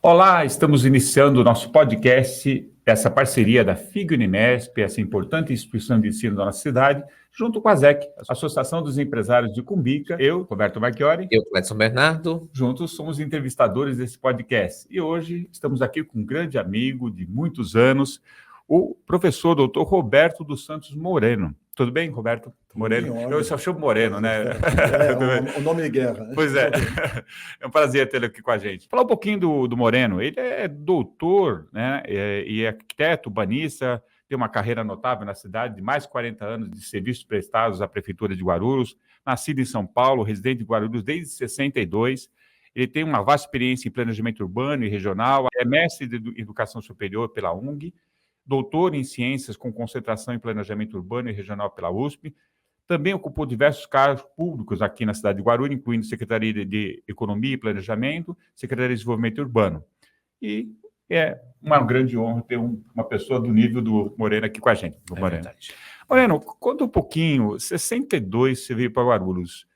Olá, estamos iniciando o nosso podcast, essa parceria da FIG Uninesp, essa importante instituição de ensino da nossa cidade, junto com a ASEC, Associação dos Empresários de Cumbica, eu, Roberto Marchiori. Eu, Cledson Bernardo. Juntos somos entrevistadores desse podcast. E hoje estamos aqui com um grande amigo de muitos anos, o professor Dr. Roberto dos Santos Moreno. Tudo bem, Roberto Moreno? Eu só chamo Moreno, né? O nome de guerra. Né? Pois é. É um prazer tê-lo aqui com a gente. Falar um pouquinho do Moreno. Ele é doutor, né? E é arquiteto, urbanista, tem uma carreira notável na cidade, de mais de 40 anos de serviços prestados à Prefeitura de Guarulhos, nascido em São Paulo, residente de Guarulhos desde 62. Ele tem uma vasta experiência em planejamento urbano e regional, é mestre de educação superior pela UNG, doutor em ciências com concentração em planejamento urbano e regional pela USP. Também ocupou diversos cargos públicos aqui na cidade de Guarulhos, incluindo Secretaria de Economia e Planejamento, Secretaria de Desenvolvimento Urbano. E é uma grande honra ter uma pessoa do nível do Moreno aqui com a gente. Moreno. Moreno, conta um pouquinho, 62 você veio para Guarulhos.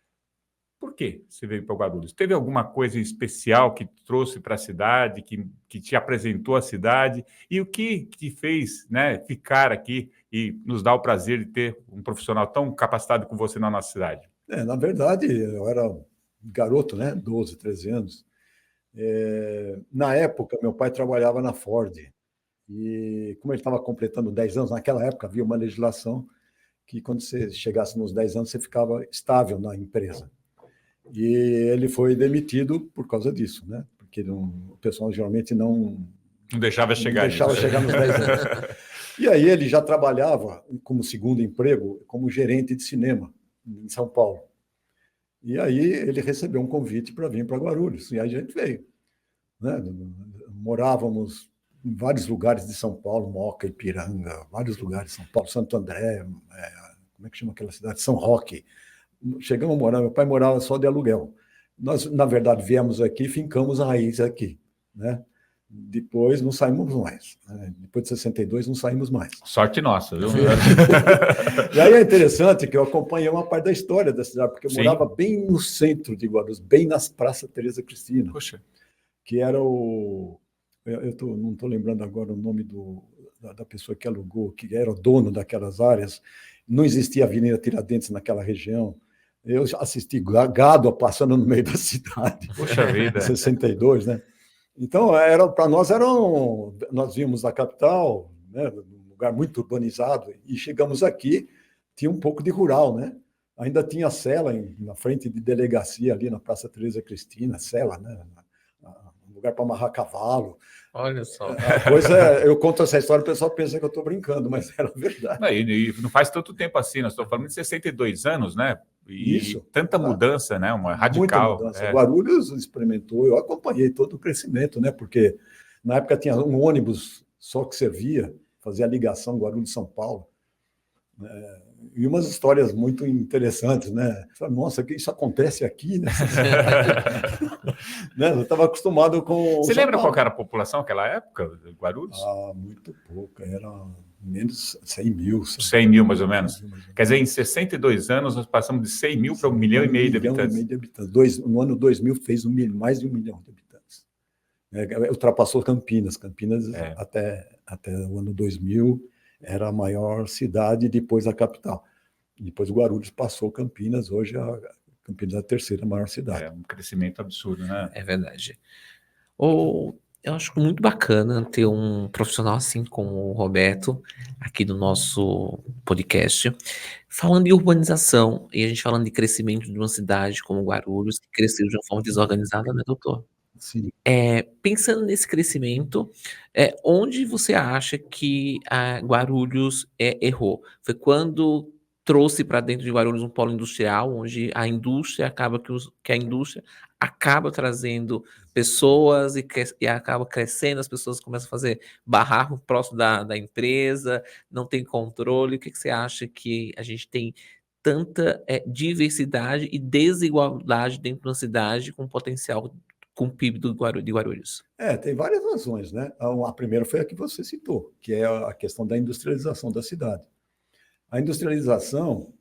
Por que você veio para Guarulhos? Teve alguma coisa especial que trouxe para a cidade, que te apresentou a cidade? E o que te fez, né, ficar aqui e nos dar o prazer de ter um profissional tão capacitado como você na nossa cidade? Na verdade, eu era garoto, né? 12, 13 anos. Na época, meu pai trabalhava na Ford. E como ele estava completando 10 anos, naquela época havia uma legislação que quando você chegasse nos 10 anos, você ficava estável na empresa. E ele foi demitido por causa disso, né? Porque o pessoal geralmente não deixava chegar nos 10 anos. E aí ele já trabalhava como segundo emprego, como gerente de cinema em São Paulo. E aí ele recebeu um convite para vir para Guarulhos. E aí a gente veio. Né? Morávamos em vários lugares de São Paulo, Moca, Ipiranga, vários lugares de São Paulo, Santo André, como é que chama aquela cidade? São Roque. Chegamos a morar, meu pai morava só de aluguel. Nós, na verdade, viemos aqui e fincamos a raiz aqui, né? Depois não saímos mais. Né? Depois de 62 não saímos mais. Sorte nossa, viu? E aí é interessante que eu acompanhei uma parte da história da cidade, porque eu morava bem no centro de Guarulhos, bem nas Praça Teresa Cristina. Poxa. Que era o... não estou lembrando agora o nome da pessoa que alugou, que era o dono daquelas áreas. Não existia Avenida Tiradentes naquela região. Eu assisti gado passando no meio da cidade. Poxa vida. Em 62, né? Então, para nós, nós vimos a capital, né, um lugar muito urbanizado, e chegamos aqui, tinha um pouco de rural, né? Ainda tinha cela na frente de delegacia, ali na Praça Teresa Cristina, cela, né? Um lugar para amarrar cavalo. Olha só. Eu conto essa história, o pessoal pensa que eu estou brincando, mas era verdade. E não faz tanto tempo assim, nós estamos falando de 62 anos, né? E isso. Tanta mudança, né? Uma radical. Muita mudança. Guarulhos experimentou, eu acompanhei todo o crescimento, né? Porque na época tinha um ônibus só que servia, fazia a ligação Guarulhos-São Paulo. E umas histórias muito interessantes, né? Nossa, que isso acontece aqui, né? Eu estava acostumado com... Você lembra qual era a população naquela época, Guarulhos? Muito pouca, era menos 100 mil. 100 mil, mais ou menos. Quer dizer, em 62 anos, nós passamos de 100 mil para 1,5 milhão de habitantes. No ano 2000 fez mais de 1 milhão de habitantes. Ultrapassou Campinas. Campinas, até o ano 2000, era a maior cidade depois da capital. Depois o Guarulhos passou Campinas, hoje Campinas é a terceira maior cidade. É um crescimento absurdo, né? É verdade. Eu acho muito bacana ter um profissional assim como o Roberto aqui no nosso podcast, falando de urbanização, e a gente falando de crescimento de uma cidade como Guarulhos, que cresceu de uma forma desorganizada, né, doutor? Sim. Pensando nesse crescimento, onde você acha que a Guarulhos errou? Foi quando trouxe para dentro de Guarulhos um polo industrial, onde a indústria que a indústria acaba trazendo pessoas e acaba crescendo, as pessoas começam a fazer barraco próximo da empresa, não tem controle. O que você acha que a gente tem tanta diversidade e desigualdade dentro da cidade com potencial com o PIB de Guarulhos? Tem várias razões, né? A primeira foi a que você citou, que é a questão da industrialização da cidade. A industrialização,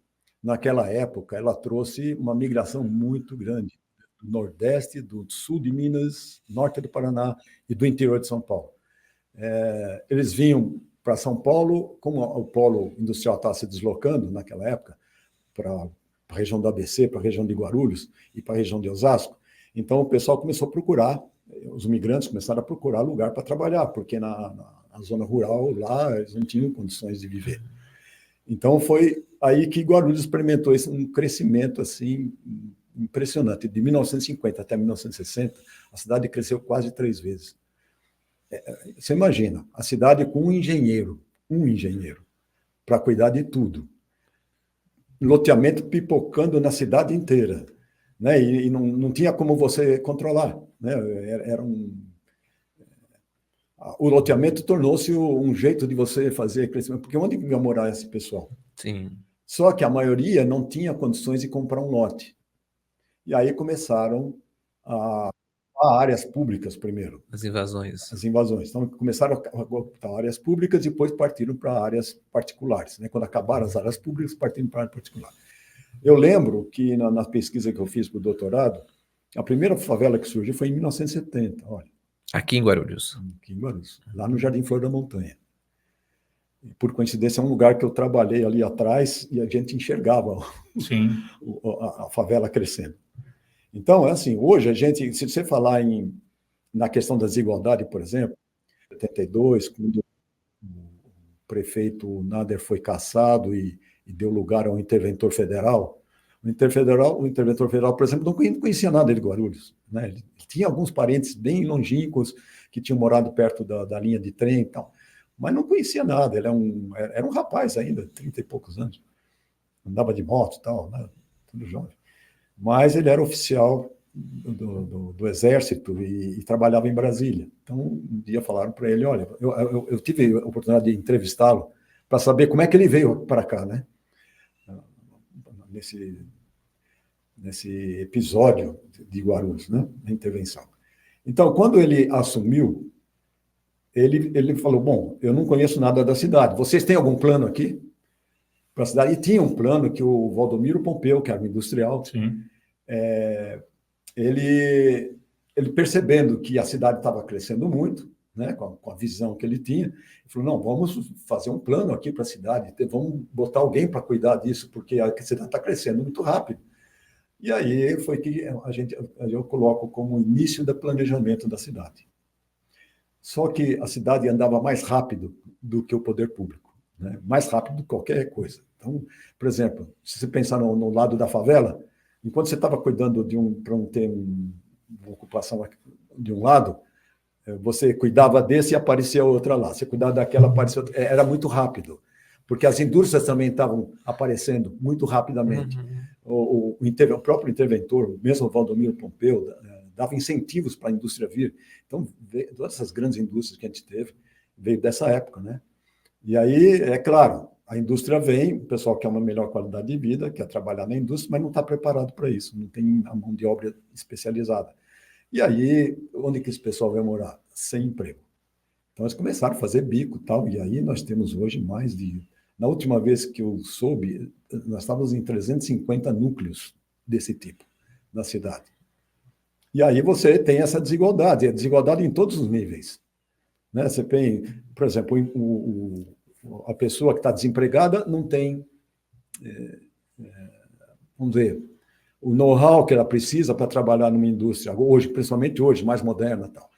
naquela época, ela trouxe uma migração muito grande do Nordeste, do Sul de Minas, Norte do Paraná e do interior de São Paulo. Eles vinham para São Paulo, como o polo industrial estava se deslocando naquela época, para a região do ABC, para a região de Guarulhos e para a região de Osasco, então o pessoal começou a procurar, os imigrantes começaram a procurar lugar para trabalhar, porque na zona rural lá eles não tinham condições de viver. Então foi aí que Guarulhos experimentou um crescimento assim impressionante. De 1950 até 1960, a cidade cresceu quase 3 vezes. Você imagina, a cidade com um engenheiro para cuidar de tudo. Loteamento pipocando na cidade inteira, né? E não tinha como você controlar, né? O loteamento tornou-se um jeito de você fazer crescimento, porque onde ia morar esse pessoal? Sim. Só que a maioria não tinha condições de comprar um lote. E aí começaram a áreas públicas primeiro. As invasões. As invasões. Então, começaram a ocupar áreas públicas e depois partiram para áreas particulares. Né? Quando acabaram as áreas públicas, partiram para a área particular. Eu lembro que na pesquisa que eu fiz para o doutorado, a primeira favela que surgiu foi em 1970, olha. Aqui em Guarulhos. Aqui em Guarulhos, lá no Jardim Flor da Montanha. E, por coincidência, é um lugar que eu trabalhei ali atrás e a gente enxergava a favela crescendo. Então, é assim, hoje a gente, se você falar na questão da desigualdade, por exemplo, em 72, quando o prefeito Nader foi cassado e deu lugar ao interventor federal, o interventor federal, por exemplo, não conhecia nada de Guarulhos, né? Ele tinha alguns parentes bem longínquos que tinham morado perto da linha de trem e tal, mas não conhecia nada. Ele era um rapaz ainda, 30 e poucos anos, andava de moto e tal, né? Tudo jovem. Mas ele era oficial do Exército e trabalhava em Brasília. Então, um dia falaram para ele, olha, eu tive a oportunidade de entrevistá-lo para saber como é que ele veio para cá, né? Nesse episódio de Guarulhos, né? Na intervenção. Então, quando ele assumiu, ele falou, bom, eu não conheço nada da cidade, vocês têm algum plano aqui para a cidade? E tinha um plano que o Valdomiro Pompeu, que era um industrial, ele percebendo que a cidade estava crescendo muito, né, com a visão que ele tinha, ele falou, não, vamos fazer um plano aqui para a cidade, vamos botar alguém para cuidar disso, porque a cidade está crescendo muito rápido. E aí foi que eu coloco como início do planejamento da cidade. Só que a cidade andava mais rápido do que o poder público, né? Mais rápido do que qualquer coisa. Então, por exemplo, se você pensar no lado da favela, enquanto você estava cuidando para não ter uma ocupação de um lado, você cuidava desse e aparecia outra lá. Você cuidava daquela, aparecia outra. Era muito rápido, porque as indústrias também estavam aparecendo muito rapidamente. O próprio interventor, mesmo o Valdomiro Pompeu, dava incentivos para a indústria vir. Então, todas essas grandes indústrias que a gente teve, veio dessa época, né? E aí, é claro, a indústria vem, o pessoal quer uma melhor qualidade de vida, quer trabalhar na indústria, mas não está preparado para isso, não tem a mão de obra especializada. E aí, onde que esse pessoal vai morar? Sem emprego. Então, eles começaram a fazer bico e tal, e aí nós temos hoje mais de... Na última vez que eu soube, nós estávamos em 350 núcleos desse tipo na cidade. E aí você tem essa desigualdade, a desigualdade em todos os níveis. Né? Você tem, por exemplo, a pessoa que está desempregada não tem, vamos dizer, o know-how que ela precisa para trabalhar numa indústria, hoje, principalmente hoje, mais moderna e tal.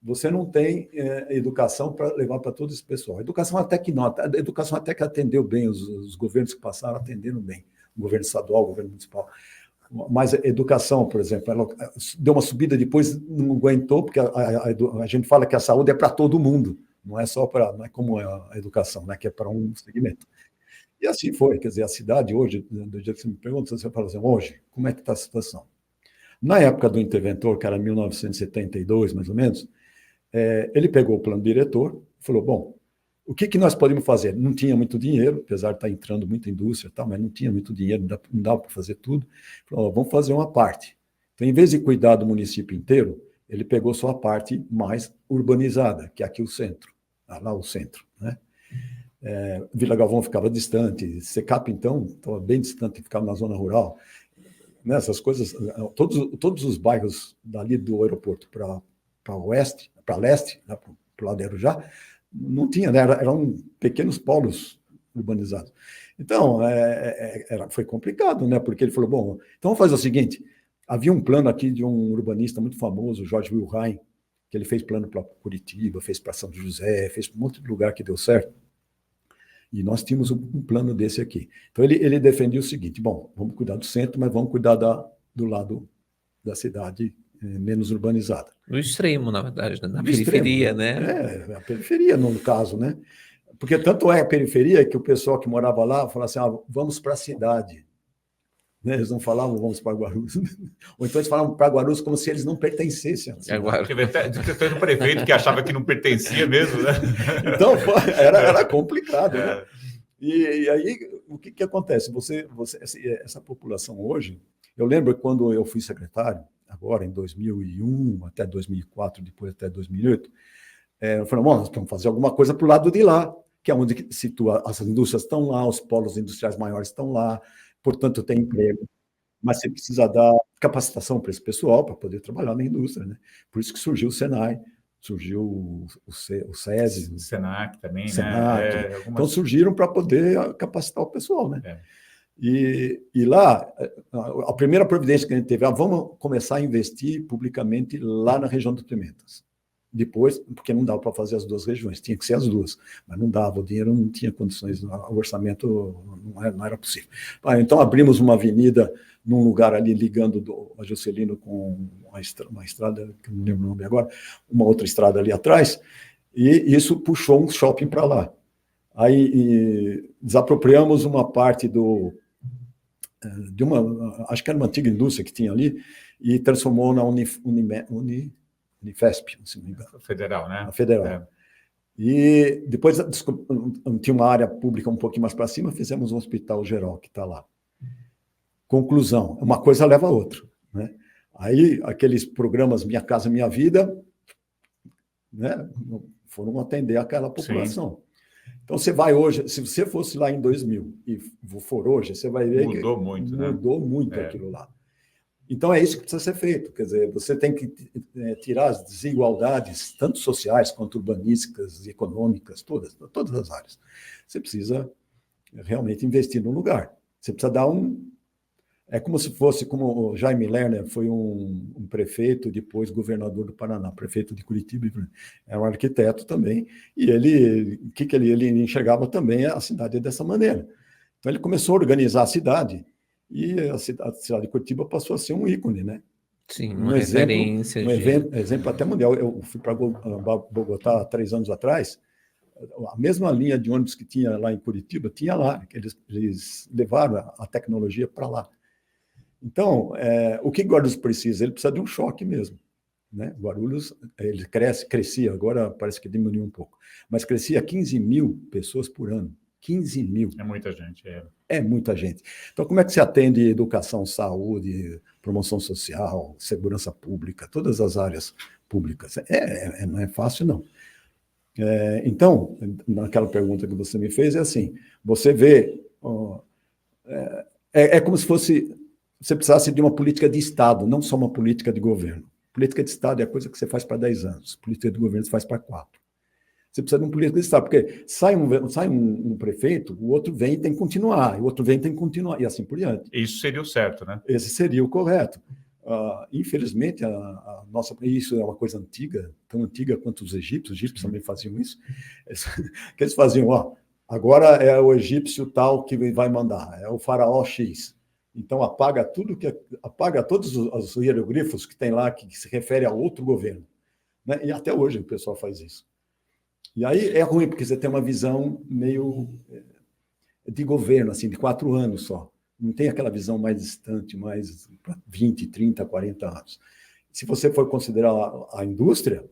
Você não tem educação para levar para todo esse pessoal. Educação até que não, educação até que atendeu bem, os governos que passaram atenderam bem, o governo estadual, o governo municipal. Mas a educação, por exemplo, ela deu uma subida depois, não aguentou, porque a gente fala que a saúde é para todo mundo, não é só para, não é como a educação, né, que é para um segmento. E assim foi, quer dizer, a cidade hoje, do dia que você me pergunta, você fala assim, hoje, como é que está a situação? Na época do interventor, que era 1972, mais ou menos, ele pegou o plano diretor e falou, bom, o que nós podemos fazer? Não tinha muito dinheiro, apesar de estar entrando muita indústria e tal, mas não tinha muito dinheiro, não dava para fazer tudo. Falou, vamos fazer uma parte. Então, em vez de cuidar do município inteiro, ele pegou só a parte mais urbanizada, que é aqui o centro, lá o centro, né? Vila Galvão ficava distante, Secap, então, estava bem distante, ficava na zona rural. né, essas coisas, todos os bairros dali do aeroporto para oeste, para leste, né, para o lado de Arujá, não tinha, né, eram pequenos polos urbanizados. Então, foi complicado, né, porque ele falou, bom, então vamos fazer o seguinte, havia um plano aqui de um urbanista muito famoso, Jorge Wilhelm, que ele fez plano para Curitiba, fez para São José, fez para um monte de lugar que deu certo. E nós tínhamos um plano desse aqui. Então, ele defendia o seguinte, bom, vamos cuidar do centro, mas vamos cuidar do lado da cidade menos urbanizada. No extremo, na verdade, na No periferia, extremo, né? A periferia, no caso, né? Porque tanto é a periferia que o pessoal que morava lá falava assim, vamos para a cidade. Né? Eles não falavam vamos para Guarulhos. Ou então eles falavam para Guarulhos como se eles não pertencessem. Agora. Teve um prefeito que achava que não pertencia mesmo, né? Então, era complicado, né? E aí, o que acontece? Essa população hoje, eu lembro quando eu fui secretário, agora em 2001, até 2004, depois até 2008, eu falei, bom, nós vamos fazer alguma coisa para o lado de lá, que é onde situa, as indústrias estão lá, os polos industriais maiores estão lá, portanto, tem emprego. Mas você precisa dar capacitação para esse pessoal, para poder trabalhar na indústria, né? Por isso que surgiu o Senai, surgiu o SESI, o Senac também, Senac. né? Então, surgiram para poder capacitar o pessoal, né? E lá, a primeira providência que a gente teve, vamos começar a investir publicamente lá na região do Pimentas. Depois, porque não dava para fazer as duas regiões, tinha que ser as duas, mas não dava, o dinheiro não tinha condições, o orçamento não era possível. Então, abrimos uma avenida num lugar ali ligando a Juscelino com uma estrada, que eu não lembro o nome agora, uma outra estrada ali atrás, e isso puxou um shopping para lá. Aí desapropriamos uma parte de uma, acho que era uma antiga indústria que tinha ali, e transformou na Unifesp, se não me engano. Federal, né? A Federal. E depois tinha uma área pública um pouquinho mais para cima, fizemos um hospital geral que está lá. Conclusão, uma coisa leva a outra, né? Aí, aqueles programas Minha Casa Minha Vida, né, foram atender aquela população. Sim. Então, você vai hoje, se você fosse lá em 2000 e for hoje, você vai ver que mudou muito aquilo lá. Então, é isso que precisa ser feito. Quer dizer, você tem que tirar as desigualdades, tanto sociais quanto urbanísticas, econômicas, todas as áreas. Você precisa realmente investir no lugar. Você precisa dar É como se fosse, como o Jaime Lerner foi um prefeito, depois governador do Paraná, prefeito de Curitiba, era um arquiteto também, e ele enxergava também a cidade dessa maneira. Então, ele começou a organizar a cidade, e a cidade de Curitiba passou a ser um ícone, né? Sim, uma referência. Exemplo até mundial. Eu fui para Bogotá há 3 anos atrás, a mesma linha de ônibus que tinha lá em Curitiba, tinha lá, que eles levaram a tecnologia para lá. Então, o que Guarulhos precisa? Ele precisa de um choque mesmo, né? Guarulhos, ele crescia, agora parece que diminuiu um pouco, mas crescia 15 mil pessoas por ano. 15 mil. É muita gente. É muita gente. Então, como é que se atende educação, saúde, promoção social, segurança pública, todas as áreas públicas? Não é fácil, não. Então, naquela pergunta que você me fez, é assim, você vê, é como se fosse, você precisasse de uma política de Estado, não só uma política de governo. Política de Estado é a coisa que você faz para 10 anos, política de governo você faz para 4. Você precisa de um político de Estado, porque sai um prefeito, o outro vem e tem que continuar, o outro vem e tem que continuar, e assim por diante. Isso seria o certo, né? Esse seria o correto. Infelizmente, isso é uma coisa antiga, tão antiga quanto os egípcios também faziam isso, que eles faziam, agora é o egípcio tal que vai mandar, é o faraó X. Então, apaga todos os hieroglifos que tem lá, que se refere a outro governo. Né? E até hoje o pessoal faz isso. E aí é ruim, porque você tem uma visão meio de governo, assim, de 4 anos só. Não tem aquela visão mais distante, mais 20, 30, 40 anos. Se você for considerar a indústria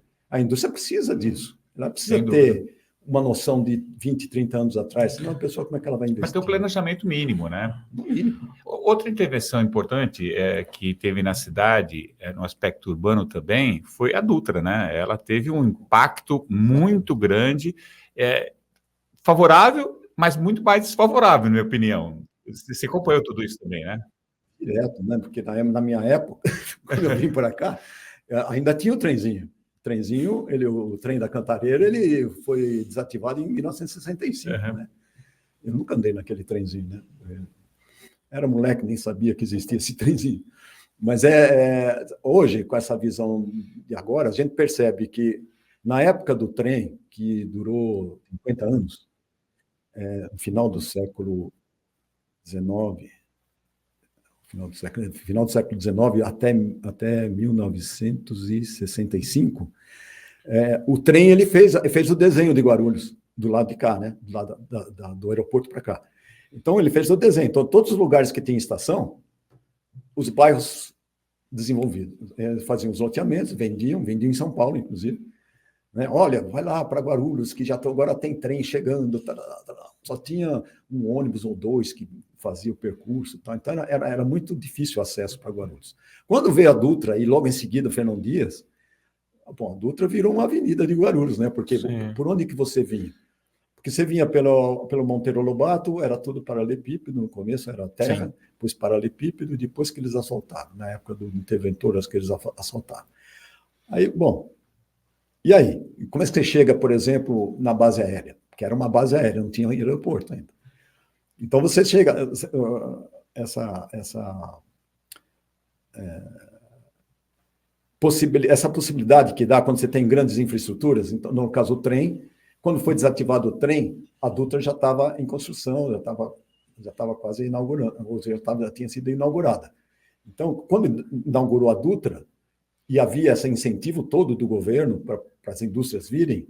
precisa disso. Ela precisa ter uma noção de 20, 30 anos atrás, senão a pessoa, como é que ela vai investir? Mas tem um planejamento mínimo, né? Mínimo. Outra intervenção importante que teve na cidade, no aspecto urbano também, foi a Dutra, né? Ela teve um impacto muito grande, favorável, mas muito mais desfavorável, na minha opinião. Você acompanhou tudo isso também, né? direto, né? Porque na minha época, quando eu vim para cá, ainda tinha o trenzinho. O trem da Cantareira, ele foi desativado em 1965, né? Eu nunca andei naquele trenzinho, né? Era moleque, nem sabia que existia esse trenzinho. Mas hoje, com essa visão de agora, a gente percebe que na época do trem, que durou 50 anos, no final do século XIX, final do século XIX até 1965, o trem ele fez o desenho de Guarulhos, do lado de cá, né? Do lado do aeroporto para cá. Então, ele fez o desenho. Então, todos os lugares que tinha estação, os bairros desenvolvidos, faziam os loteamentos, vendiam em São Paulo, inclusive. Né? Olha, vai lá para Guarulhos, que agora tem trem chegando. Só tinha um ônibus ou dois que fazia o percurso. Então, era muito difícil o acesso para Guarulhos. Quando veio a Dutra, e logo em seguida o Fernão Dias, bom, a Dutra virou uma avenida de Guarulhos, né? Porque por onde que você vinha? Porque você vinha pelo Monteiro Lobato, era tudo paralelepípedo, no começo era terra, depois paralelepípedo, depois que eles asfaltaram, na época do Interventor, acho que eles asfaltaram. Aí, bom, e aí? Como é que você chega, por exemplo, na base aérea? Que era uma base aérea, não tinha aeroporto ainda. Então, você chega, essa possibilidade que dá quando você tem grandes infraestruturas, então, no caso o trem, quando foi desativado o trem, a Dutra já estava em construção, já estava quase inaugurando, ou seja, já tinha sido inaugurada. Então, quando inaugurou a Dutra, e havia esse incentivo todo do governo para as indústrias virem,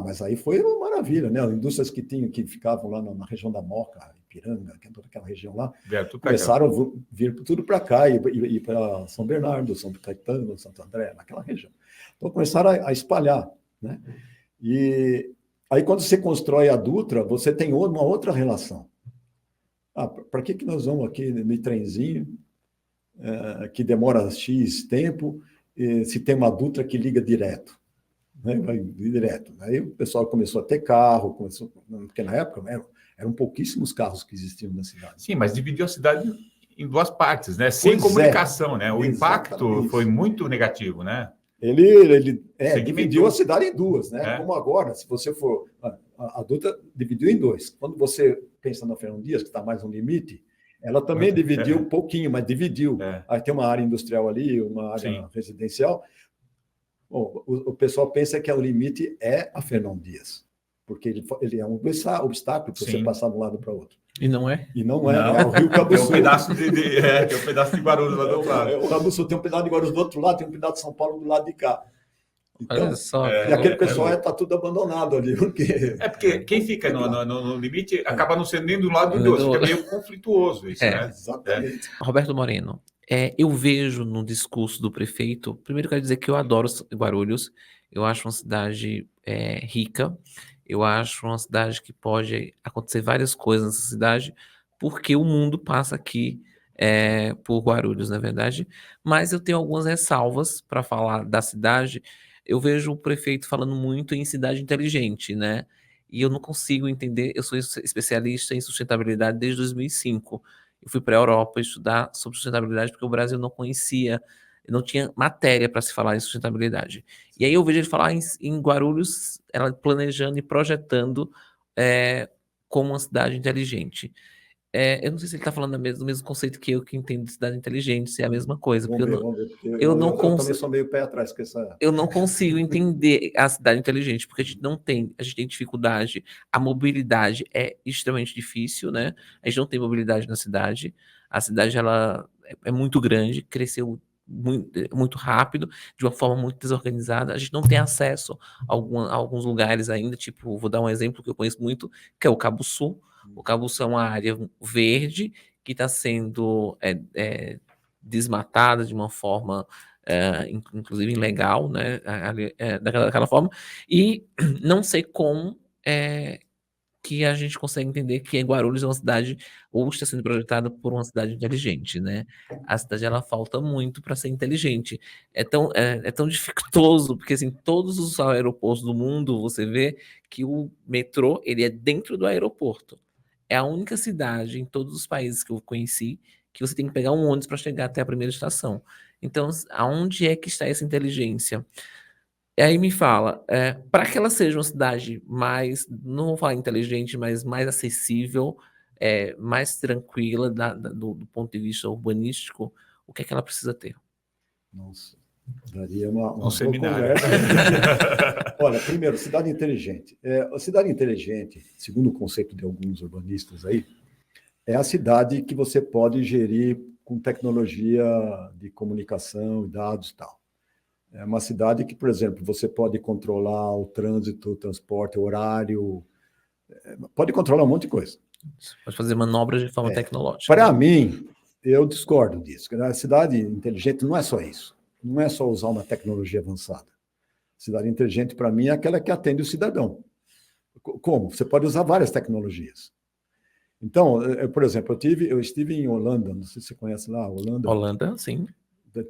mas aí foi uma maravilha, né? As indústrias que ficavam lá na região da Moca, Ipiranga, que é toda aquela região lá, começaram a vir tudo para cá, e para São Bernardo, São Caetano, Santo André, naquela região. Então, começaram a espalhar, né? E aí, quando você constrói a Dutra, você tem uma outra relação. Para que nós vamos aqui no trenzinho, que demora X tempo, se tem uma Dutra que liga direto? Né? Vai direto. Aí o pessoal começou a ter carro, porque na época eram pouquíssimos carros que existiam na cidade. Sim, mas dividiu a cidade em duas partes, né? Sem comunicação, né? O impacto foi muito negativo, né? Ele dividiu a cidade em duas, né? Como agora, se você for... A Dutra dividiu em dois. Quando você pensa na Fernão Dias, que está mais no limite, ela também dividiu um pouquinho, mas dividiu. Aí tem uma área industrial ali, uma área residencial. Bom, o pessoal pensa que o limite é a Fernão Dias, porque ele é um obstáculo para você passar de um lado para o outro. E não é? E não é, é o Rio Cabuçu. Tem um pedaço de Guarulhos lá do outro lado. O Cabuçu tem um pedaço de Guarulhos do outro lado, tem um pedaço de São Paulo do lado de cá. Então, olha só, e aquele pessoal está tudo abandonado ali. Porque quem fica no limite acaba não sendo nem do lado nem do outro, fica meio conflituoso isso, né? Exatamente. Roberto Moreno, eu vejo no discurso do prefeito, primeiro quero dizer que eu adoro Guarulhos, eu acho uma cidade rica, eu acho uma cidade que pode acontecer várias coisas nessa cidade, porque o mundo passa aqui por Guarulhos, na verdade, mas eu tenho algumas ressalvas para falar da cidade. Eu vejo o prefeito falando muito em cidade inteligente, né? E eu não consigo entender, eu sou especialista em sustentabilidade desde 2005. Eu fui para a Europa estudar sobre sustentabilidade porque o Brasil não conhecia, não tinha matéria para se falar em sustentabilidade. E aí eu vejo ele falar em Guarulhos, ela planejando e projetando como uma cidade inteligente. Eu não sei se ele está falando do mesmo conceito que eu, que entendo de cidade inteligente, se é a mesma coisa. Eu também sou meio pé atrás com essa... Eu não consigo entender a cidade inteligente, porque a gente tem dificuldade, a mobilidade é extremamente difícil, né? A gente não tem mobilidade na cidade, a cidade ela é muito grande, cresceu muito rápido, de uma forma muito desorganizada, a gente não tem acesso a alguns lugares ainda, tipo, vou dar um exemplo que eu conheço muito, que é o Cabo Sul. O Cabo Sul é uma área verde que está sendo desmatada de uma forma inclusive ilegal, né, daquela forma, e não sei como que a gente consegue entender que Guarulhos é uma cidade, ou está sendo projetada por uma cidade inteligente, né? A cidade, ela falta muito para ser inteligente. É tão dificultoso, porque assim, todos os aeroportos do mundo, você vê que o metrô, ele é dentro do aeroporto. É a única cidade em todos os países que eu conheci que você tem que pegar um ônibus para chegar até a primeira estação. Então, aonde é que está essa inteligência? E aí me fala, para que ela seja uma cidade mais, não vou falar inteligente, mas mais acessível, mais tranquila do ponto de vista urbanístico, o que é que ela precisa ter? Nossa, daria uma Um boa seminário. conversa. Olha, primeiro, cidade inteligente. A cidade inteligente, segundo o conceito de alguns urbanistas aí, é a cidade que você pode gerir com tecnologia de comunicação, dados e tal. É uma cidade que, por exemplo, você pode controlar o trânsito, o transporte, o horário, pode controlar um monte de coisa. Pode fazer manobras de forma tecnológica. Para mim, eu discordo disso. A cidade inteligente não é só isso. Não é só usar uma tecnologia avançada. Cidade inteligente, para mim, é aquela que atende o cidadão. Como? Você pode usar várias tecnologias. Então, por exemplo, eu estive em Holanda, não sei se você conhece lá, Holanda. Holanda, sim.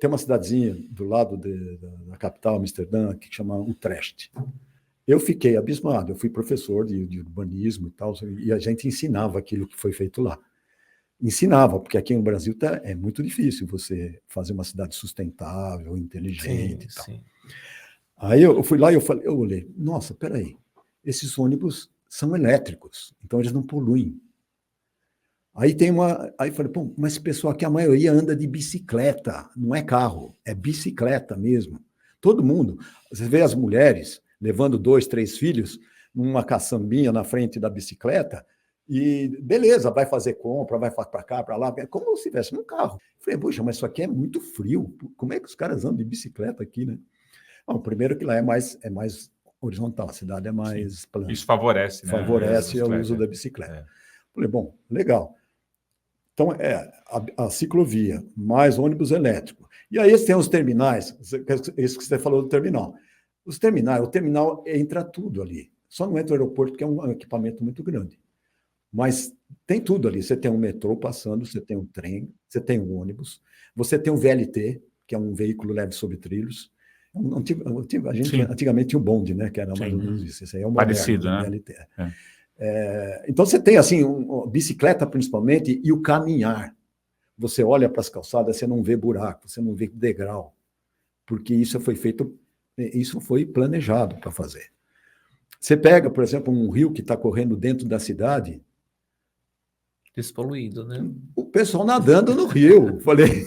Tem uma cidadezinha do lado da capital, Amsterdã, que chama Utrecht. Eu fiquei abismado. Eu fui professor de urbanismo e tal, e a gente ensinava aquilo que foi feito lá. Ensinava, porque aqui no Brasil é muito difícil você fazer uma cidade sustentável, inteligente e tal. Sim. Aí eu fui lá e eu olhei, nossa, peraí, esses ônibus são elétricos, então eles não poluem. Aí falei, pô, mas esse pessoal aqui, a maioria anda de bicicleta, não é carro, é bicicleta mesmo. Todo mundo, você vê as mulheres levando 2, 3 filhos numa caçambinha na frente da bicicleta, e beleza, vai fazer compra, vai para cá, para lá, como se estivesse num carro. Falei, puxa, mas isso aqui é muito frio, como é que os caras andam de bicicleta aqui, né? Bom, primeiro que lá é mais horizontal, a cidade é mais plana. Isso favorece, né? Favorece o uso da bicicleta. Falei, bom, legal. Então, a ciclovia, mais ônibus elétrico. E aí tem os terminais, isso que você falou do terminal. O terminal entra tudo ali. Só não entra o aeroporto, porque é um equipamento muito grande. Mas tem tudo ali. Você tem um metrô passando, você tem um trem, você tem um ônibus, você tem um VLT, que é um veículo leve sobre trilhos. A gente antigamente tinha o bonde, né? Que era mais ou menos isso. Esse aí é o moderno, parecido, né? VLT. Então, você tem, assim, bicicleta, principalmente, e o caminhar. Você olha para as calçadas, você não vê buraco, você não vê degrau, porque isso foi planejado para fazer. Você pega, por exemplo, um rio que está correndo dentro da cidade... Despoluído, né? O pessoal nadando no rio. Eu falei,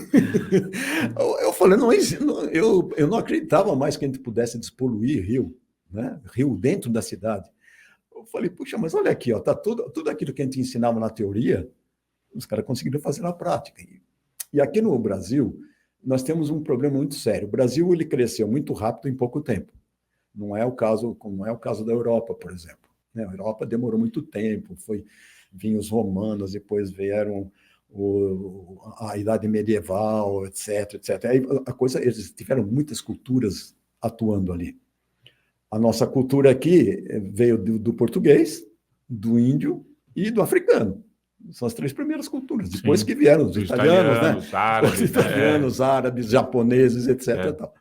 eu não acreditava mais que a gente pudesse despoluir rio, né? Rio dentro da cidade. Eu falei, puxa, mas olha aqui, ó, tá tudo aquilo que a gente ensinava na teoria, os caras conseguiram fazer na prática. E aqui no Brasil, nós temos um problema muito sério. O Brasil ele cresceu muito rápido em pouco tempo. Não é o caso da Europa, por exemplo. A Europa demorou muito tempo, vinham os romanos, depois vieram a Idade Medieval, etc. Aí eles tiveram muitas culturas atuando ali. A nossa cultura aqui veio do português, do índio e do africano. São as 3 primeiras culturas. Depois que vieram os italianos, né? Árabes, os italianos, árabes, japoneses, etc.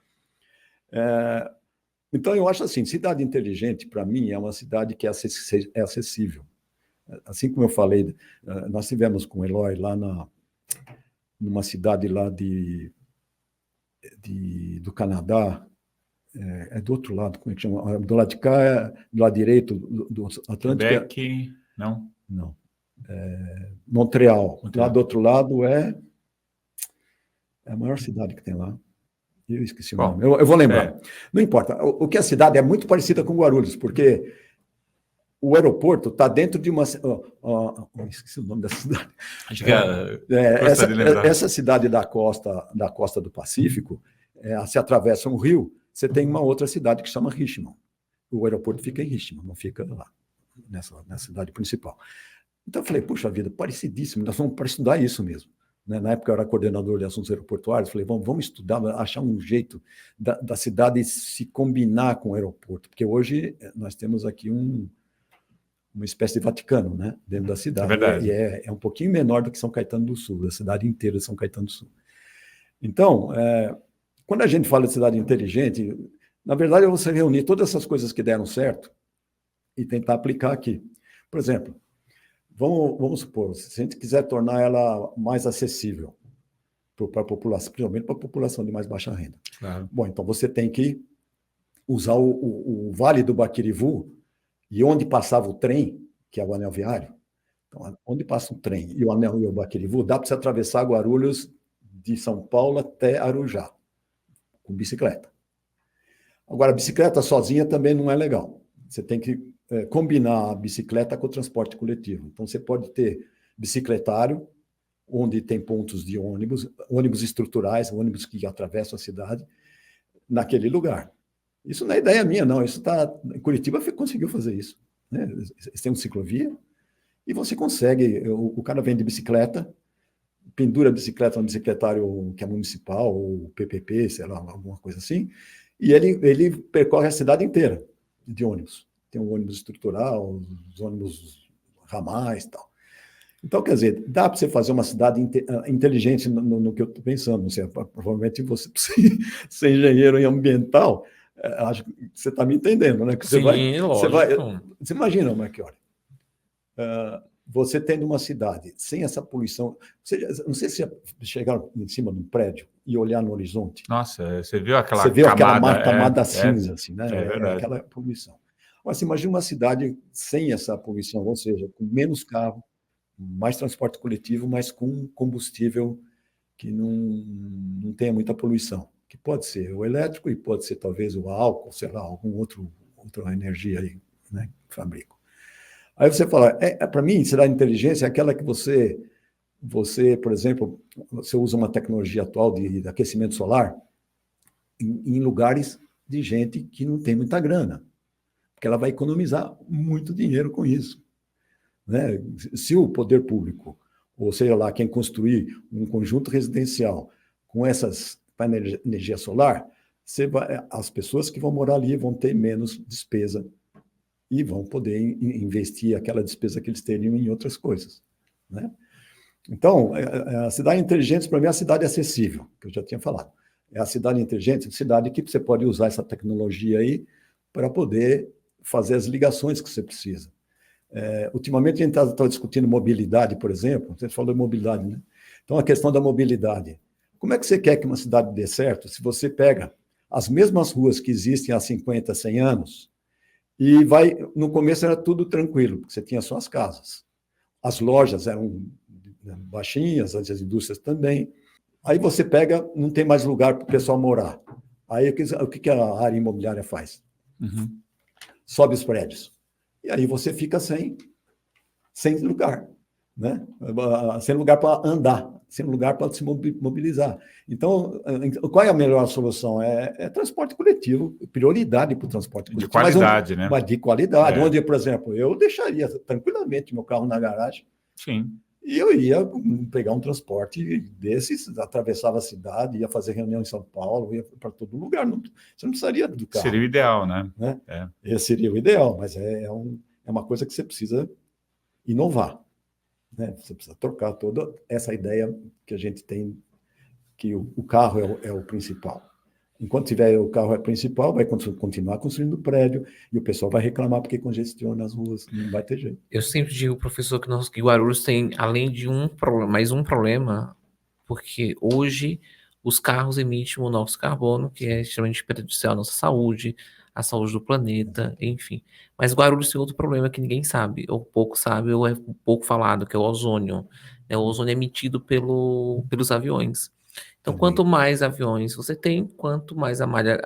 Então, eu acho assim, cidade inteligente, para mim, é uma cidade que é acessível. Assim como eu falei, nós tivemos com o Eloy lá numa cidade lá do Canadá, do outro lado, como é que chama? Do lado de cá, do lado direito do Atlântico. Quebec, não? Não. Montreal. Lá do outro lado é a maior cidade que tem lá. Eu esqueci o nome. Eu vou lembrar. Não importa. O que a cidade é muito parecida com Guarulhos, porque o aeroporto está dentro de uma... esqueci o nome da cidade. Acho que essa cidade da costa do Pacífico, se atravessa um rio, você tem uma outra cidade que chama Richmond. O aeroporto fica em Richmond, não fica lá, na cidade principal. Então eu falei, puxa vida, parecidíssimo, nós vamos para estudar isso mesmo. Na época eu era coordenador de assuntos aeroportuários, falei, vamos estudar, achar um jeito da cidade se combinar com o aeroporto, porque hoje nós temos aqui uma espécie de Vaticano, né, dentro da cidade. É verdade. E é um pouquinho menor do que São Caetano do Sul, a cidade inteira de São Caetano do Sul. Então, quando a gente fala de cidade inteligente, na verdade é você reunir todas essas coisas que deram certo e tentar aplicar aqui. Por exemplo, vamos supor, se a gente quiser tornar ela mais acessível para a população, principalmente para a população de mais baixa renda. Claro. Bom, então você tem que usar o Vale do Baquirivu e onde passava o trem, que é o anel viário. Então, onde passa o trem e o anel e o Baquirivu, dá para você atravessar Guarulhos de São Paulo até Arujá, com bicicleta. Agora, a bicicleta sozinha também não é legal. Você tem que combinar a bicicleta com o transporte coletivo. Então, você pode ter bicicletário, onde tem pontos de ônibus estruturais, ônibus que atravessam a cidade, naquele lugar. Isso não é ideia minha, não. Isso está. Curitiba conseguiu fazer isso. Né? Eles têm uma ciclovia e você consegue. O cara vem de bicicleta, pendura a bicicleta no bicicletário que é municipal, ou PPP, sei lá, alguma coisa assim, e ele percorre a cidade inteira de ônibus. Tem um ônibus estrutural, os ônibus ramais e tal. Então, quer dizer, dá para você fazer uma cidade inteligente no que eu estou pensando. Não sei, provavelmente você, ser engenheiro em ambiental, acho que você está me entendendo, né? Que Sim, lógico. Você imagina, Marchiori, você tendo uma cidade sem essa poluição. Não sei se chegar em cima de um prédio e olhar no horizonte. Nossa, você viu aquela você vê camada, aquela camada cinza, assim, né? É verdade. Aquela poluição. Agora, você imagina uma cidade sem essa poluição, ou seja, com menos carro, mais transporte coletivo, mas com combustível que não tenha muita poluição. Que pode ser o elétrico e pode ser talvez o álcool, sei lá, outra energia aí, né? Fabrico. Aí você fala, para mim, cidade inteligente é aquela que você, por exemplo, você usa uma tecnologia atual de aquecimento solar em lugares de gente que não tem muita grana, porque ela vai economizar muito dinheiro com isso. Né? Se o poder público, ou seja lá, quem construir um conjunto residencial com essas painéis de energia solar, as pessoas que vão morar ali vão ter menos despesa e vão poder investir aquela despesa que eles teriam em outras coisas. Né? Então, a cidade inteligente, para mim, é a cidade acessível, que eu já tinha falado. É a cidade inteligente, a cidade que você pode usar essa tecnologia aí para poder fazer as ligações que você precisa. Ultimamente, a gente está discutindo mobilidade, por exemplo. Você falou de mobilidade, né? Então, a questão da mobilidade. Como é que você quer que uma cidade dê certo se você pega as mesmas ruas que existem há 50, 100 anos e no começo era tudo tranquilo, porque você tinha só as casas. As lojas eram baixinhas, as indústrias também. Aí você pega, não tem mais lugar para o pessoal morar. Aí o que a área imobiliária faz? Uhum. Sobe os prédios. E aí você fica sem lugar, né? Sem lugar para andar, sem lugar para se mobilizar. Então, qual é a melhor solução? É transporte coletivo, prioridade para o transporte coletivo. De qualidade, né? Mas de qualidade. Onde, por exemplo, eu deixaria tranquilamente meu carro na garagem. Sim. E eu ia pegar um transporte desses, atravessava a cidade, ia fazer reunião em São Paulo, ia para todo lugar. Você não precisaria do carro. Seria o ideal, né? Esse seria o ideal, mas é uma coisa que você precisa inovar. Né? Você precisa trocar toda essa ideia que a gente tem, que o carro é o principal. Enquanto tiver o carro é principal, vai continuar construindo prédio e o pessoal vai reclamar porque congestiona as ruas, não vai ter jeito. Eu sempre digo, professor, que Guarulhos tem, além de mais um problema, porque hoje os carros emitem monóxido de carbono, que é extremamente prejudicial à nossa saúde, à saúde do planeta, enfim. Mas Guarulhos tem outro problema que ninguém sabe, ou pouco sabe, ou é pouco falado, que é o ozônio. O ozônio é emitido pelos aviões. Então, quanto mais aviões você tem, quanto mais a malha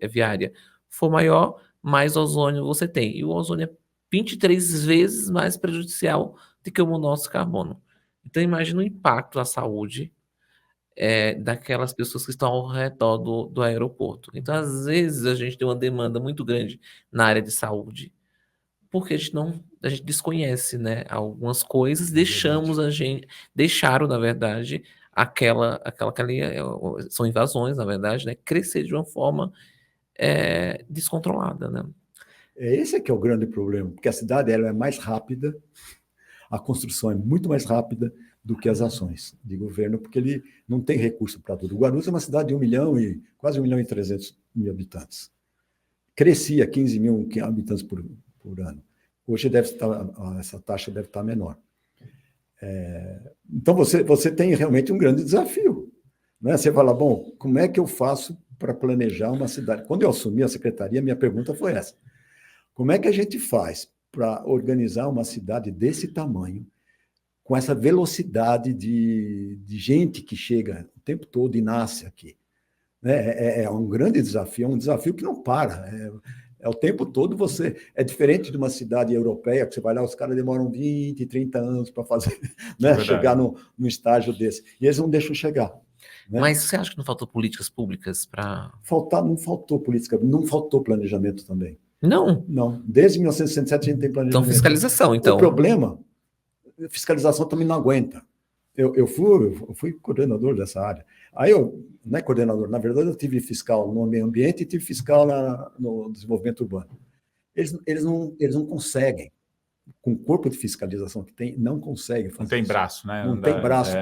viária for maior, mais ozônio você tem. E o ozônio é 23 vezes mais prejudicial do que o monóxido de carbono. Então, imagina o impacto à saúde daquelas pessoas que estão ao redor do aeroporto. Então, às vezes, a gente tem uma demanda muito grande na área de saúde, porque a gente desconhece, né, algumas coisas, deixaram, na verdade, aquela ali, são invasões, na verdade, né, crescer de uma forma descontrolada, né? Esse é que é o grande problema, porque a cidade ela é mais rápida, a construção é muito mais rápida do que as ações de governo, porque ele não tem recurso para tudo. O Guarulhos é uma cidade de quase 1 milhão e 300 mil habitantes. Crescia 15 mil habitantes por ano. Hoje essa taxa deve estar menor. Então, você tem realmente um grande desafio. Né? Você fala, bom, como é que eu faço para planejar uma cidade? Quando eu assumi a secretaria, minha pergunta foi essa. Como é que a gente faz para organizar uma cidade desse tamanho, com essa velocidade de gente que chega o tempo todo e nasce aqui? É um grande desafio, é um desafio que não para. O tempo todo você... É diferente de uma cidade europeia, que você vai lá, os caras demoram 20, 30 anos para fazer, né, chegar no estágio desse. E eles não deixam chegar. Né? Mas você acha que não faltou políticas públicas para... Não faltou política, não faltou planejamento também. Não? Não. Desde 1967 a gente tem planejamento. Então, fiscalização, então. O problema, fiscalização também não aguenta. Eu fui coordenador dessa área. Aí não é coordenador, na verdade eu tive fiscal no meio ambiente e tive fiscal no desenvolvimento urbano. Eles não conseguem, com o corpo de fiscalização que tem, não conseguem fazer. Não tem isso. braço, né? Não tem braço.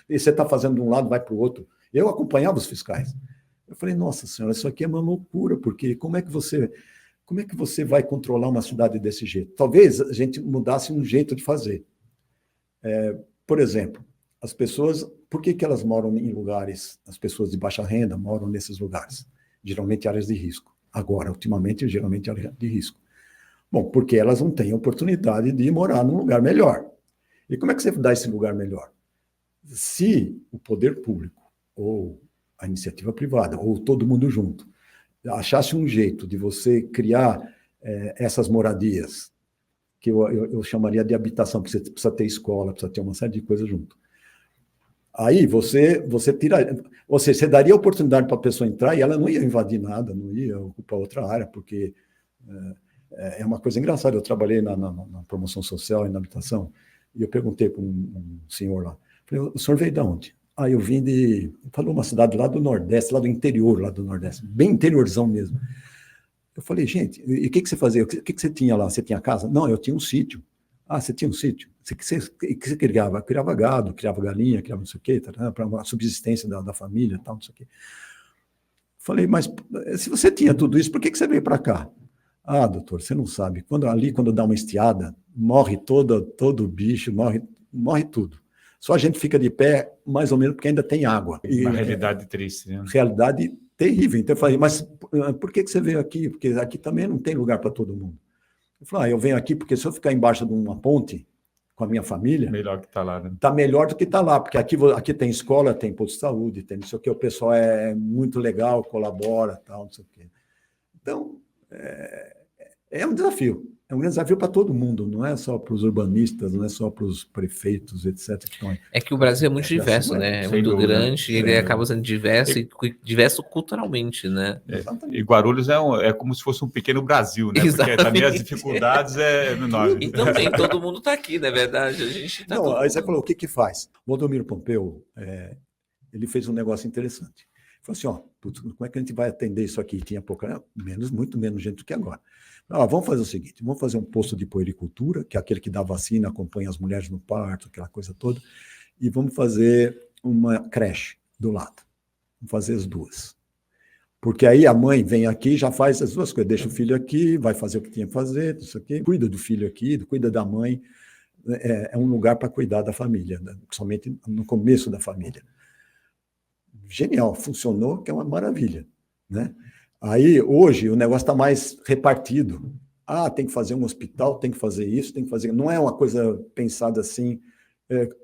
E você está fazendo de um lado, vai para o outro. Eu acompanhava os fiscais. Eu falei, nossa senhora, isso aqui é uma loucura, porque como é que você vai controlar uma cidade desse jeito? Talvez a gente mudasse um jeito de fazer. Por exemplo, as pessoas, por que elas moram em lugares, as pessoas de baixa renda moram nesses lugares? Geralmente áreas de risco. Agora, ultimamente, geralmente áreas de risco. Bom, porque elas não têm oportunidade de morar num lugar melhor. E como é que você dá esse lugar melhor? Se o poder público, ou a iniciativa privada, ou todo mundo junto, achasse um jeito de você criar essas moradias, que eu chamaria de habitação, porque você precisa ter escola, precisa ter uma série de coisas junto. Aí você daria oportunidade para a pessoa entrar e ela não ia invadir nada, não ia ocupar outra área, porque é uma coisa engraçada. Eu trabalhei na promoção social e na habitação, e eu perguntei para um senhor lá, falei, o senhor veio de onde? Aí eu vim falou uma cidade lá do Nordeste, lá do interior, lá do Nordeste, bem interiorzão mesmo. Eu falei, gente, e o que você fazia? O que você tinha lá? Você tinha casa? Não, eu tinha um sítio. Ah, você tinha um sítio? O que você criava? Eu criava gado, criava galinha, criava não sei o quê, para uma subsistência da família, tal, não sei o quê. Falei, mas se você tinha tudo isso, por que você veio para cá? Ah, doutor, você não sabe. Quando dá uma estiada, morre todo bicho, morre tudo. Só a gente fica de pé, mais ou menos, porque ainda tem água. Uma realidade triste. Né? Realidade terrível. Então eu falei, mas por que você veio aqui? Porque aqui também não tem lugar para todo mundo. Eu falei, eu venho aqui porque se eu ficar embaixo de uma ponte com a minha família... Melhor que está lá, né? Está melhor do que está lá, porque aqui tem escola, tem posto de saúde, tem não sei o quê, o pessoal é muito legal, colabora, tal, não sei o quê. Então, é um desafio. É um grande desafio para todo mundo, não é só para os urbanistas, não é só para os prefeitos, etc. É que o Brasil é muito diverso, né? É muito dúvida, grande, e ele acaba sendo diverso e diverso culturalmente, né? E Guarulhos é como se fosse um pequeno Brasil, né? Exatamente. Porque também as dificuldades é enorme. Então nem todo mundo está aqui, na verdade. A gente tá aí você falou, o que faz? Valdomiro Pompeu, ele fez um negócio interessante. Ele falou assim, como é que a gente vai atender isso aqui? Tinha muito menos gente do que agora. Vamos fazer o seguinte, vamos fazer um posto de puericultura, que é aquele que dá vacina, acompanha as mulheres no parto, aquela coisa toda, e vamos fazer uma creche do lado. Vamos fazer as duas. Porque aí a mãe vem aqui, já faz as duas coisas, deixa o filho aqui, vai fazer o que tinha que fazer, isso aqui, cuida do filho aqui, cuida da mãe, é um lugar para cuidar da família, né? Somente no começo da família. Genial, funcionou, que é uma maravilha, né? Aí, hoje, o negócio está mais repartido. Tem que fazer um hospital, tem que fazer isso, tem que fazer... Não é uma coisa pensada assim,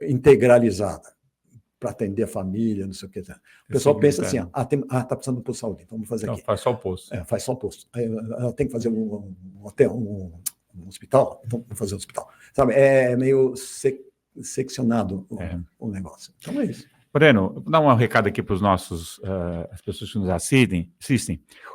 integralizada, para atender a família, não sei o que. O pessoal pensa assim, está precisando de um posto de saúde, então vamos fazer aqui. Faz só o posto. Faz só o posto. Tem que fazer um hotel, um hospital, então vamos fazer um hospital. Sabe, é meio seccionado o negócio. Então é isso. Moreno, vou dar um recado aqui para as pessoas que nos assistem.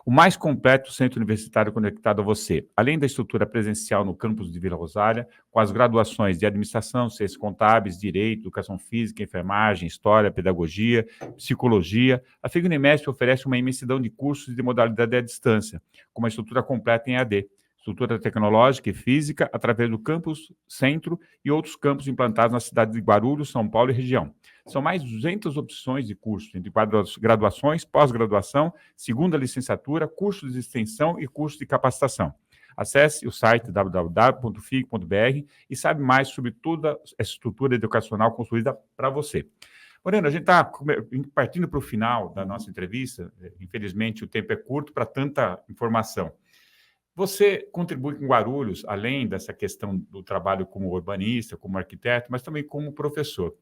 O mais completo centro universitário conectado a você, além da estrutura presencial no campus de Vila Rosália, com as graduações de administração, ciências contábeis, direito, educação física, enfermagem, história, pedagogia, psicologia, a FEG-Unimersp oferece uma imensidão de cursos de modalidade à distância, com uma estrutura completa em AD. Estrutura tecnológica e física através do campus centro e outros campos implantados na cidade de Guarulhos, São Paulo e região. São mais de 200 opções de cursos, entre graduações, pós-graduação, segunda licenciatura, cursos de extensão e cursos de capacitação. Acesse o site www.fig.br e saiba mais sobre toda essa estrutura educacional construída para você. Moreno, a gente está partindo para o final da nossa entrevista. Infelizmente, o tempo é curto para tanta informação. Você contribui com Guarulhos, além dessa questão do trabalho como urbanista, como arquiteto, mas também como professor.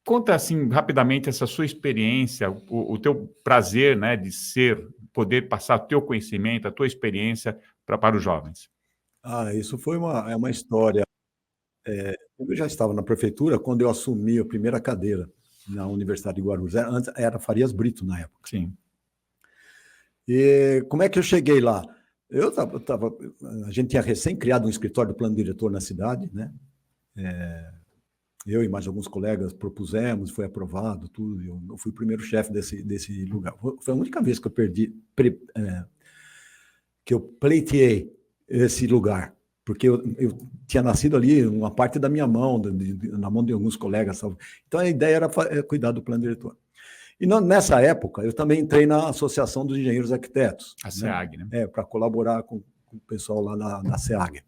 Conta, assim, rapidamente essa sua experiência, o teu prazer, né, de poder passar o teu conhecimento, a tua experiência para os jovens. Isso foi uma história. Eu já estava na prefeitura quando eu assumi a primeira cadeira na Universidade de Guarulhos. Antes era Farias Brito, na época. Sim. E como é que eu cheguei lá? A gente tinha recém criado um escritório do plano diretor na cidade, né? Eu e mais alguns colegas propusemos, foi aprovado, tudo. Eu fui o primeiro chefe desse lugar. Foi a única vez que eu pleiteei esse lugar, porque eu tinha nascido ali, uma parte da minha mão, na mão de alguns colegas. Então, a ideia era cuidar do plano diretor. E nessa época, eu também entrei na Associação dos Engenheiros Arquitetos. A SEAG, né? Para colaborar com o pessoal lá da SEAG.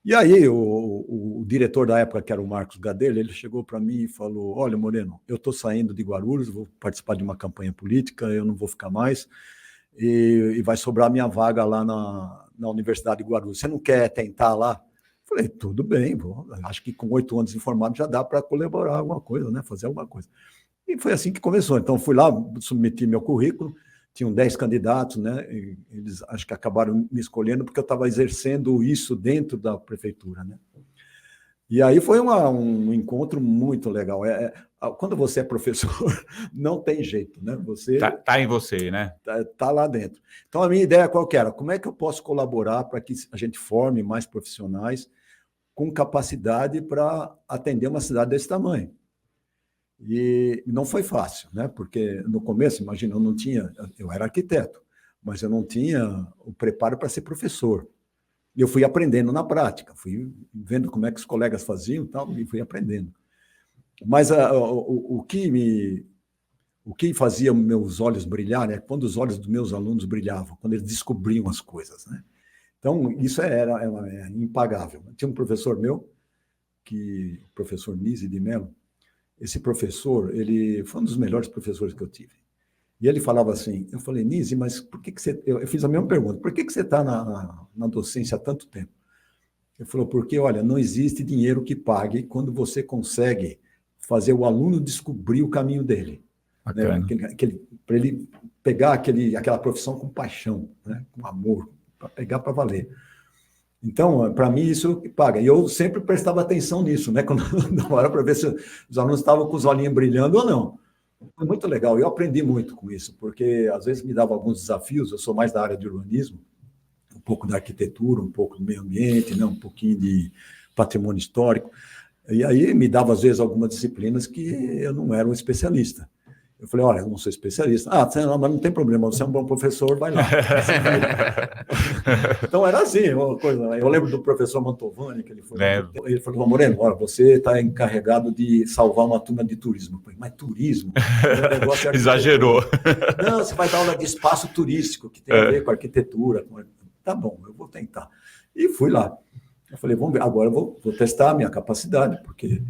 E aí, o diretor da época, que era o Marcos Gadelha, ele chegou para mim e falou: olha, Moreno, eu estou saindo de Guarulhos, vou participar de uma campanha política, eu não vou ficar mais, e vai sobrar minha vaga lá na Universidade de Guarulhos. Você não quer tentar lá? Falei, tudo bem, acho que com 8 anos de formado já dá para colaborar alguma coisa, né? Fazer alguma coisa. E foi assim que começou. Então, fui lá, submeti meu currículo, tinham 10 candidatos, né? E eles acho que acabaram me escolhendo porque eu estava exercendo isso dentro da prefeitura, né? E aí foi um encontro muito legal. Quando você é professor, não tem jeito, né? Você tá em você, né? Tá lá dentro. Então, a minha ideia qual que era? Como é que eu posso colaborar para que a gente forme mais profissionais com capacidade para atender uma cidade desse tamanho? E não foi fácil, né? Porque no começo, imagina, eu era arquiteto, mas eu não tinha o preparo para ser professor. Eu fui aprendendo na prática, fui vendo como é que os colegas faziam e tal, e fui aprendendo. Mas o que fazia meus olhos brilhar é quando os olhos dos meus alunos brilhavam, quando eles descobriam as coisas, né? Então, isso era impagável. Tinha um professor meu, o professor Nise de Mello. Esse professor, ele foi um dos melhores professores que eu tive. E ele falava assim, eu falei, Nise, mas por que você... Eu fiz a mesma pergunta, por que você está na docência há tanto tempo? Ele falou, porque, olha, não existe dinheiro que pague quando você consegue fazer o aluno descobrir o caminho dele. Né? Para ele pegar aquela profissão com paixão, né? Com amor, para pegar para valer. Então, para mim, isso paga. E eu sempre prestava atenção nisso, né? Quando na hora para ver se os alunos estavam com os olhinhos brilhando ou não. Foi muito legal. Eu aprendi muito com isso, porque às vezes me dava alguns desafios. Eu sou mais da área de urbanismo, um pouco da arquitetura, um pouco do meio ambiente, né? Um pouquinho de patrimônio histórico. E aí me dava, às vezes, algumas disciplinas que eu não era um especialista. Eu falei, olha, eu não sou especialista. Mas não tem problema, você é um bom professor, vai lá. Então, era assim, uma coisa. Eu lembro do professor Mantovani, que ele falou, Moreno, olha, você está encarregado de salvar uma turma de turismo. Eu falei, mas turismo? Negócio Exagerou. Não, você vai dar aula de espaço turístico, que tem a ver com arquitetura. Tá bom, eu vou tentar. E fui lá. Eu falei, vamos ver, agora eu vou testar a minha capacidade, porque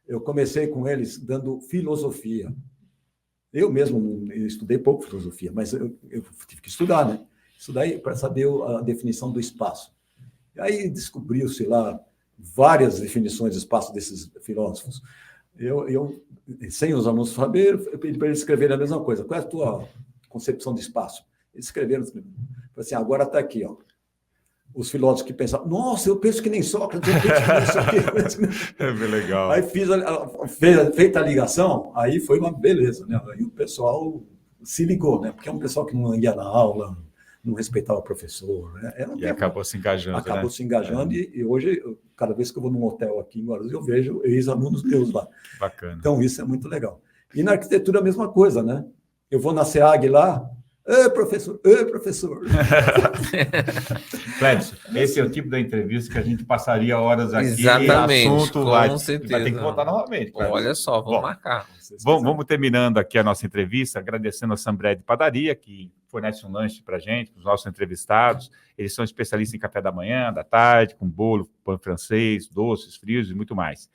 eu comecei com eles dando filosofia. Eu mesmo estudei pouco filosofia, mas eu tive que estudar, né? Estudar para saber a definição do espaço. E aí descobriu-se lá várias definições de espaço desses filósofos. Eu sem os alunos saberem, eu pedi para eles escreverem a mesma coisa. Qual é a tua concepção de espaço? Eles escreveram. Falei assim, agora está aqui, ó. Os filósofos que pensavam, nossa, eu penso que nem Sócrates, eu penso que nem isso aqui. É bem legal. Aí feita a ligação, aí foi uma beleza, né? Aí o pessoal se ligou, né? Porque é um pessoal que não ia na aula, não respeitava o professor. Né? Acabou se engajando. Acabou se engajando, e hoje, cada vez que eu vou num hotel aqui em Guarulhos, eu vejo ex-alunos meus lá. Bacana. Então, isso é muito legal. E na arquitetura, a mesma coisa, né? Eu vou na SEAG lá, professor, professor. Clédio, esse é o tipo da entrevista que a gente passaria horas aqui. Exatamente, Assunto com vai certeza. ter que voltar novamente. Clédio. Olha só, vamos Bom, marcar. Vamos terminando aqui a nossa entrevista, agradecendo a Sunbread Padaria, que fornece um lanche para a gente, para os nossos entrevistados. Eles são especialistas em café da manhã, da tarde, com bolo, pão francês, doces, frios e muito mais.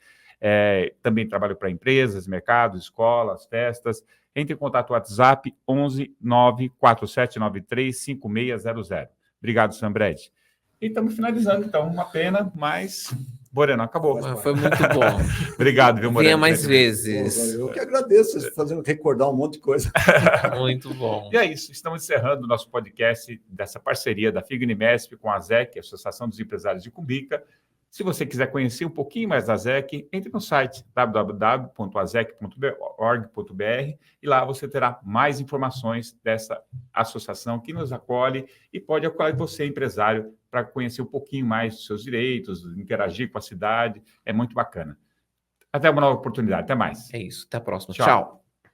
Também trabalho para empresas, mercados, escolas, festas. Entre em contato no WhatsApp 11 94793 5600. Obrigado, Sunbread. E estamos finalizando, então. Uma pena, mas... Moreno, acabou. Foi muito bom. Obrigado, viu, Moreno? Venha mais vezes. Eu que agradeço, fazendo recordar um monte de coisa. Muito bom. E é isso, estamos encerrando o nosso podcast dessa parceria da FIG-Unimesp com a ASEC, Associação dos Empresários de Cumbica. Se você quiser conhecer um pouquinho mais da ASEC, entre no site www.asec.org.br e lá você terá mais informações dessa associação que nos acolhe e pode acolher você, empresário, para conhecer um pouquinho mais dos seus direitos, interagir com a cidade. É muito bacana. Até uma nova oportunidade. Até mais. É isso. Até a próxima. Tchau. Tchau.